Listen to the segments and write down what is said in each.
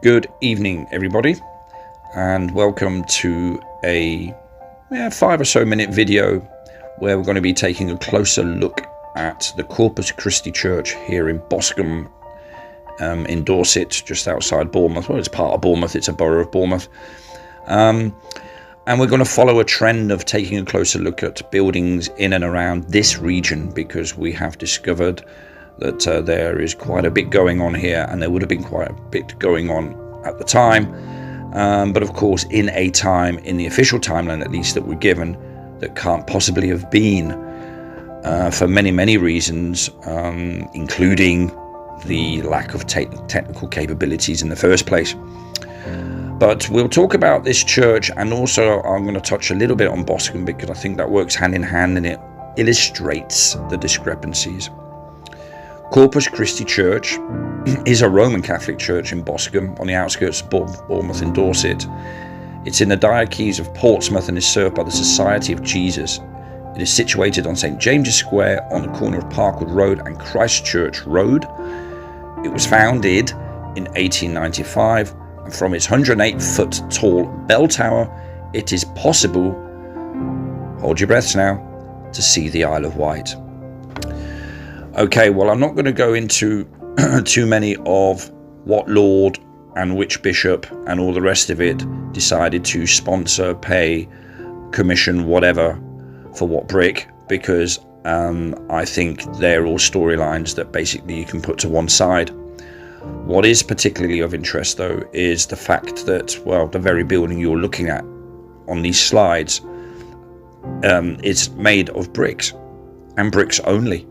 Good evening, everybody, and welcome to a 5 or so minute video where we're going to be taking a closer look at the Corpus Christi Church here in Boscombe, in Dorset, just outside Bournemouth. Well, it's part of Bournemouth, it's a borough of Bournemouth. And we're going to follow a trend of taking a closer look at buildings in and around this region, because we have discovered that there is quite a bit going on here, and there would have been quite a bit going on at the time, but of course in a time, in the official timeline at least, that we're given, that can't possibly have been, for many reasons, including the lack of technical capabilities in the first place. But we'll talk about this church, and also I'm going to touch a little bit on Boscombe, because I think that works hand in hand and it illustrates the discrepancies. Corpus Christi Church is a Roman Catholic church in Boscombe, on the outskirts of Bournemouth in Dorset. It's in the Diocese of Portsmouth and is served by the Society of Jesus. It is situated on St James's Square on the corner of Parkwood Road and Christchurch Road. It was founded in 1895, and from its 108-foot tall bell tower, it is possible, hold your breaths now, to see the Isle of Wight. Okay, well, I'm not going to go into too many of what lord and which bishop and all the rest of it decided to sponsor, pay, commission, whatever, for what brick, because I think they're all storylines that basically you can put to one side. What is particularly of interest, though, is the fact that, well, the very building you're looking at on these slides is made of bricks, and bricks only.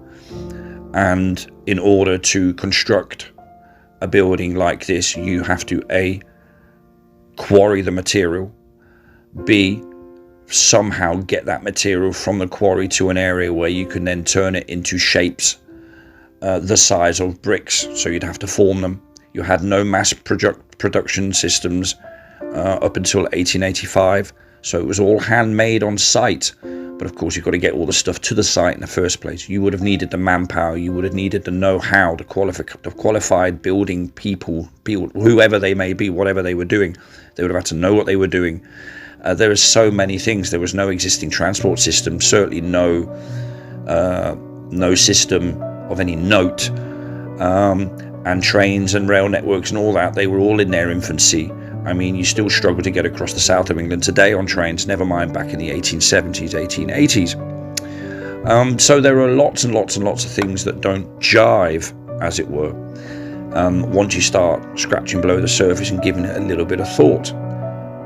And in order to construct a building like this, you have to A, quarry the material, B, somehow get that material from the quarry to an area where you can then turn it into shapes the size of bricks, so you'd have to form them. You had no mass production systems up until 1885, so it was all handmade on site. But of course, you've got to get all the stuff to the site in the first place. You would have needed the manpower, you would have needed the know-how, the qualified building people, whoever they may be, whatever they were doing. They would have had to know what they were doing. There are so many things. There was no existing transport system, certainly no system of any note, and trains and rail networks and all that. They were all in their infancy. I mean, you still struggle to get across the south of England today on trains, never mind back in the 1870s, 1880s. So there are lots and lots of things that don't jive, as it were, once you start scratching below the surface and giving it a little bit of thought.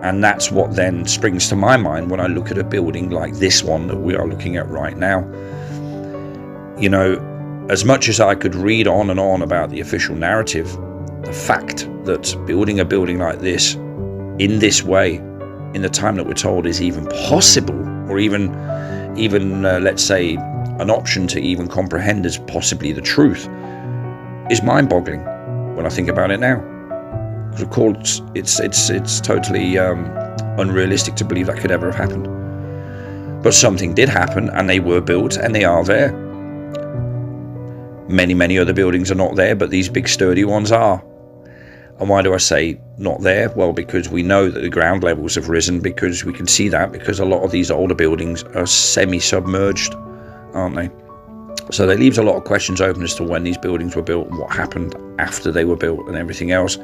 And that's what then springs to my mind when I look at a building like this one that we are looking at right now. You know, as much as I could read on and on about the official narrative, the fact that building a building like this in this way, in the time that we're told is even possible, or even let's say an option to even comprehend as possibly the truth, is mind-boggling when I think about it now. Because of course it's totally unrealistic to believe that could ever have happened. But something did happen, and they were built, and they are there. Many other buildings are not there, but these big sturdy ones are. And why do I say not there? Well, because we know that the ground levels have risen, because we can see that, because a lot of these older buildings are semi-submerged, aren't they? So that leaves a lot of questions open as to when these buildings were built, what happened after they were built, and everything else.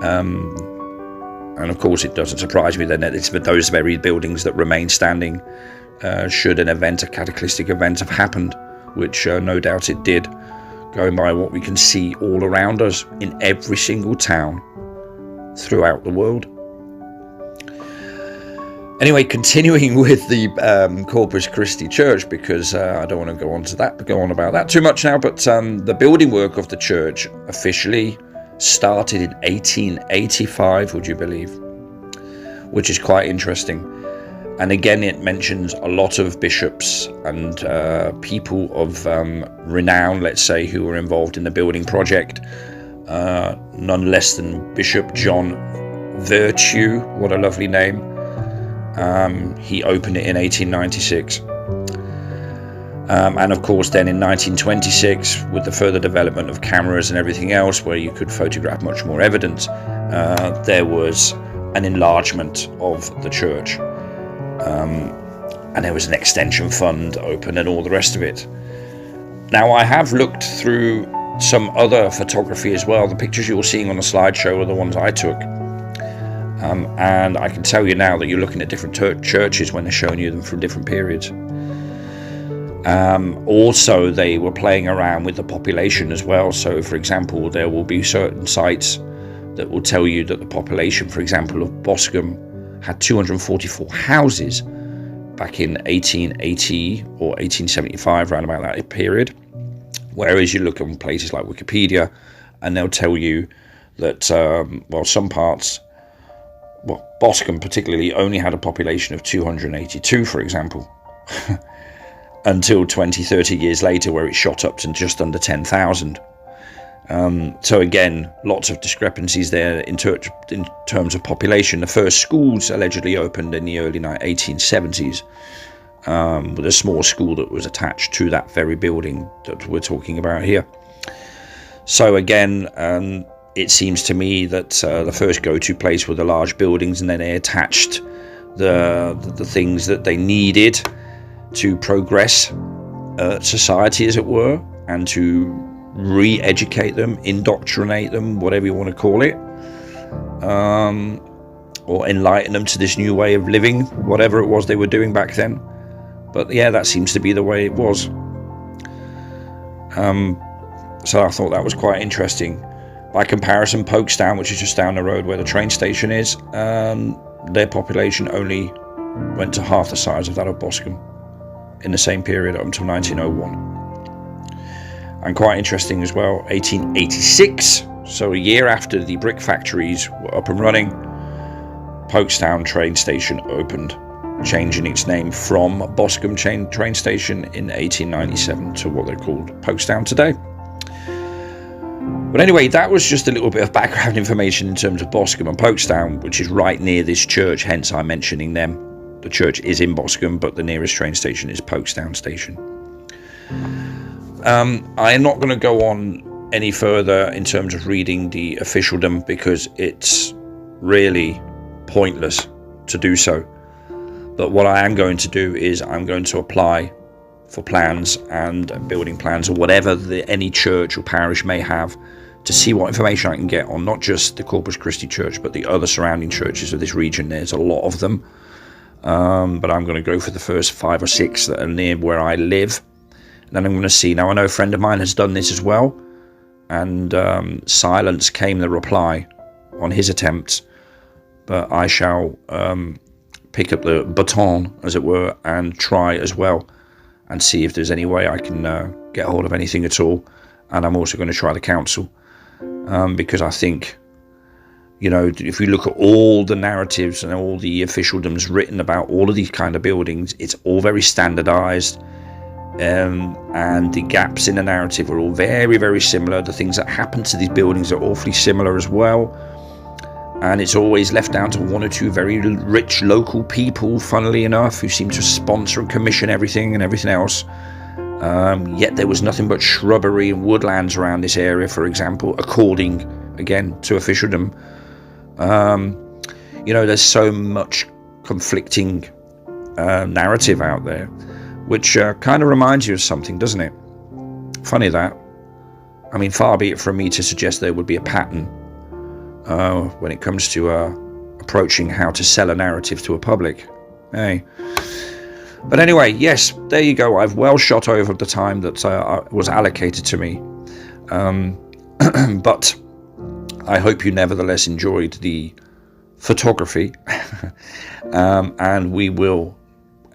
And of course, it doesn't surprise me then that it's those very buildings that remain standing should a cataclysmic event have happened, which no doubt it did, going by what we can see all around us in every single town throughout the world. Anyway, continuing with the Corpus Christi Church, because I don't want to go on about that too much now, but the building work of the church officially started in 1885, would you believe? Which is quite interesting. And again, it mentions a lot of bishops and people of renown, let's say, who were involved in the building project. None less than Bishop John Virtue, what a lovely name. He opened it in 1896. And of course then in 1926, with the further development of cameras and everything else, where you could photograph much more evidence, there was an enlargement of the church, and there was an extension fund open and all the rest of it. Now, I have looked through some other photography as well. The pictures you're seeing on the slideshow are the ones I took, and I can tell you now that you're looking at different churches when they're showing you them from different periods. Also, they were playing around with the population as well. So, for example, there will be certain sites that will tell you that the population, for example, of Boscombe had 244 houses back in 1880 or 1875, around about that period. Whereas you look at places like Wikipedia, and they'll tell you that, some parts, Boscombe particularly, only had a population of 282, for example, until 20-30 years later, where it shot up to just under 10,000. So again, lots of discrepancies there in terms of population. The first schools allegedly opened in the early 1870s, with a small school that was attached to that very building that we're talking about here. So again, it seems to me that the first go-to place were the large buildings, and then they attached the things that they needed to progress society, as it were, and to re-educate them, indoctrinate them, whatever you want to call it, or enlighten them to this new way of living, whatever it was they were doing back then. But yeah, that seems to be the way it was. So I thought that was quite interesting. By comparison, Folkestone, which is just down the road where the train station is, their population only went to half the size of that of Boscombe in the same period up until 1901. And quite interesting as well, 1886, so a year after the brick factories were up and running, Folkestone train station opened, changing its name from Boscombe train station in 1897 to what they're called Folkestone today. But anyway, that was just a little bit of background information in terms of Boscombe and Folkestone, which is right near this church, hence I'm mentioning them. The church is in Boscombe, but the nearest train station is Folkestone station. I am not going to go on any further in terms of reading the officialdom, because it's really pointless to do so. But what I am going to do is I'm going to apply for plans and building plans, or whatever any church or parish may have, to see what information I can get on not just the Corpus Christi Church, but the other surrounding churches of this region. There's a lot of them, but I'm going to go for the first 5 or 6 that are near where I live. And then I'm going to see. Now, I know a friend of mine has done this as well, and silence came the reply on his attempts, but I shall pick up the baton, as it were, and try as well, and see if there's any way I can get hold of anything at all. And I'm also going to try the council, because I think, if we look at all the narratives and all the officialdoms written about all of these kind of buildings, it's all very standardized, and the gaps in the narrative are all very, very similar. The things that happen to these buildings are awfully similar as well, and it's always left down to 1 or 2 very rich local people, funnily enough, who seem to sponsor and commission everything and everything else. Yet there was nothing but shrubbery and woodlands around this area, for example, according, again, to officialdom. There's so much conflicting narrative out there, which kind of reminds you of something, doesn't it? Funny that. I mean, far be it from me to suggest there would be a pattern when it comes to approaching how to sell a narrative to a public. Hey. But anyway, yes, there you go. I've well shot over the time that was allocated to me. But I hope you nevertheless enjoyed the photography. And we will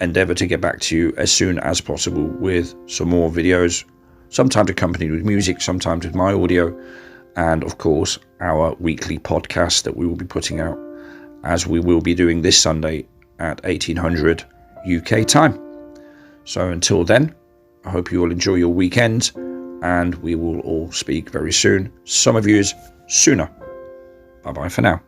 endeavour to get back to you as soon as possible with some more videos, sometimes accompanied with music, sometimes with my audio, and of course our weekly podcast that we will be putting out, as we will be doing this Sunday at 1800 UK time. So until then, I hope you all enjoy your weekend, and we will all speak very soon. Some of you sooner. Bye bye for now.